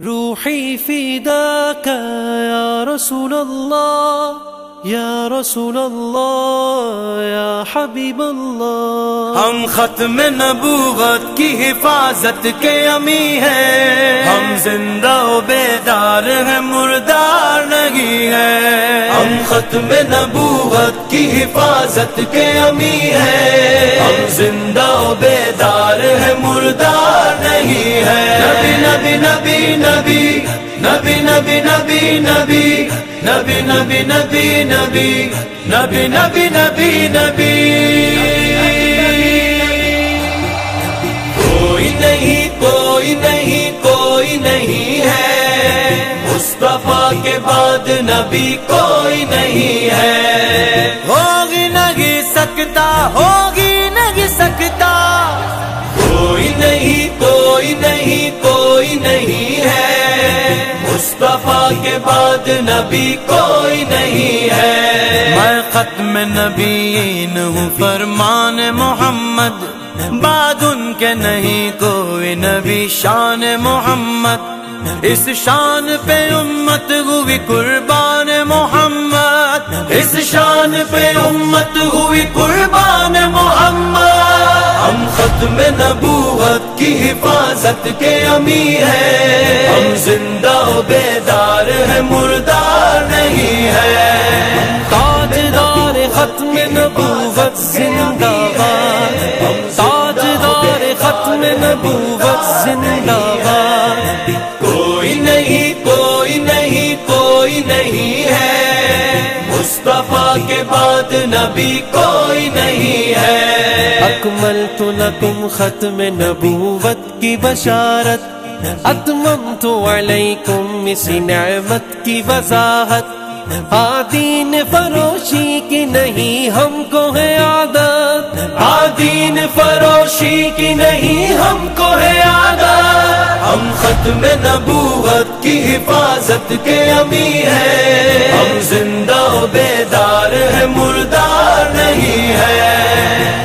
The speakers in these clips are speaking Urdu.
روحي فداك يا رسول الله یا رسول اللہ یا حبیب اللہ۔ ہم ختم نبوت کی حفاظت کے امی ہیں، ہم زندہ و بیدار ہیں مردار نہیں ہیں۔ ہم ختم نبوت کی حفاظت کے امی ہیں، ہم زندہ و بیدار ہیں مردار نہیں ہیں۔ نبی نبی نبی نبی نبی نبی نبی نبی نبی نبی نبی نبی نبی نبی نبی نبی کوئی نہیں کوئی نہیں کوئی نہیں ہے، مصطفیٰ کے بعد نبی کوئی نہیں ہے۔ ہوگی نہیں سکتا ہوگی نہیں سکتا، کوئی نہیں کوئی نہیں کوئی نہیں ہے، مصطفیٰ کے بعد نبی کوئی نہیں ہے۔ میں ختم نبیین ہوں فرمان محمد، بعد ان کے نہیں کوئی نبی شان محمد، اس شان پہ امت ہوئی قربان محمد، اس شان پہ امت ہوئی قربان محمد۔ ہم ختم نبوت کی حفاظت کے امی ہیں، ہم زندہ و بیدار ہیں مردار نہیں ہیں۔ تاجدار ختم نبوت زندہ باد، تاجدار ختم نبوت زندہ باد۔ کوئی نہیں کوئی نہیں کوئی نہیں ہے، مصطفیٰ کے بعد نبی کوئی نہیں ہے۔ اکملت لکم ختم نبوت کی بشارت، اتممت علیکم اسی نعمت کی وضاحت۔ دین فروشی کی نہیں ہم کو ہے عادت، دین فروشی کی نہیں ہم کو ہے عادت۔ ہم ختم نبوت کی حفاظت کے امی ہیں، ہم زندہ و بیدار ہیں مردار نہیں ہے۔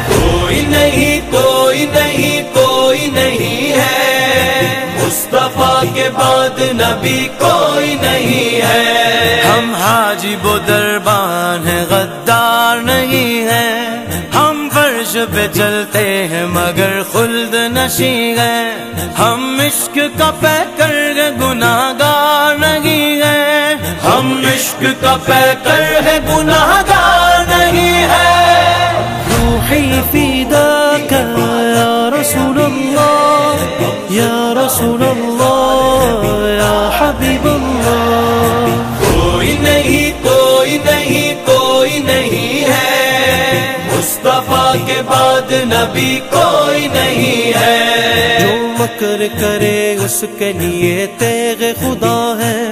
کوئی نہیں کوئی نہیں کوئی نہیں ہے، مصطفیٰ کے بعد نبی کوئی نہیں ہے۔ ہم حاجب و دربان ہیں غدار نہیں ہیں، ہم فرش پہ چلتے ہیں مگر خلد نشیں ہیں۔ ہم عشق کا پیکر گناہ گار نہیں ہیں، ہم عشق کا پیکر ہے گناہ گار نہیں ہے۔ روحی فداک یا رسول اللہ یا رسول اللہ یا حبیب اللہ۔ کوئی نہیں کوئی نہیں کوئی نہیں ہے، مصطفیٰ کے بعد نبی کوئی نہیں ہے۔ جو مکر کرے اس کے لیے تیغ خدا ہے،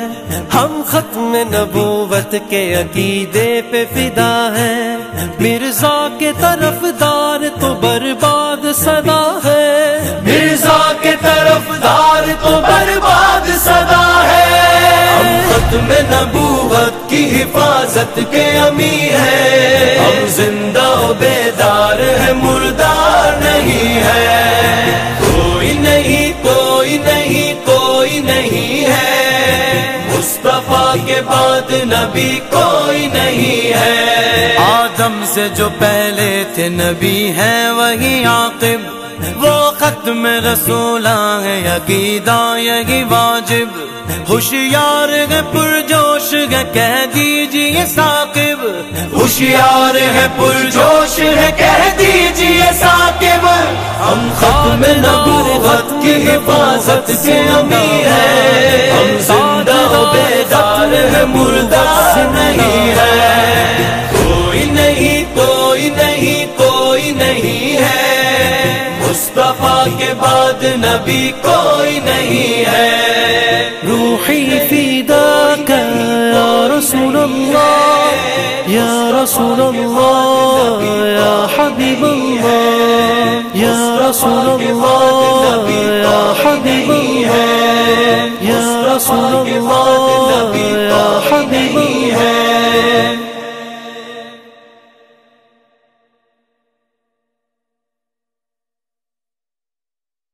ہم ختم نبوت کے عقیدے پہ فدا ہیں۔ مرزا کے طرف دار تو برباد صدا ہے، مرزا کے طرف دار تو برباد صدا ہے۔ ہم ختم نبوت کی حفاظت کے امی ہیں، ہم زندہ و بیدار ہیں مردار نہیں ہے۔ کوئی نہیں کوئی نہیں کوئی نہیں ہے، مصطفیٰ کے بعد نبی کوئی نہیں ہے۔ آدم سے جو پہلے تھے نبی ہیں وہی عاقب، وہ ختم رسولاں ہیں عقیدہ یہی واجب۔ ہوشیار ہے پرجوش ہے کہہ دیجئے ثاقب، ہوشیار ہے پرجوش ہے کہہ دیجئے ثاقب۔ ہم ختم نبوت کی حفاظت کے امی ہیں، ہم زندہ و بیدار ہیں مردار نہیں ہے۔ کوئی نہیں کوئی نہیں کوئی نہیں ہے، مصطفیٰ کے بعد نبی کوئی نہیں ہے۔ روحی فداک یا رسول اللہ یا رسول اللہ یا حبیب اللہ یا رسول اللہ یا حبیب اللہ یا رسول اللہ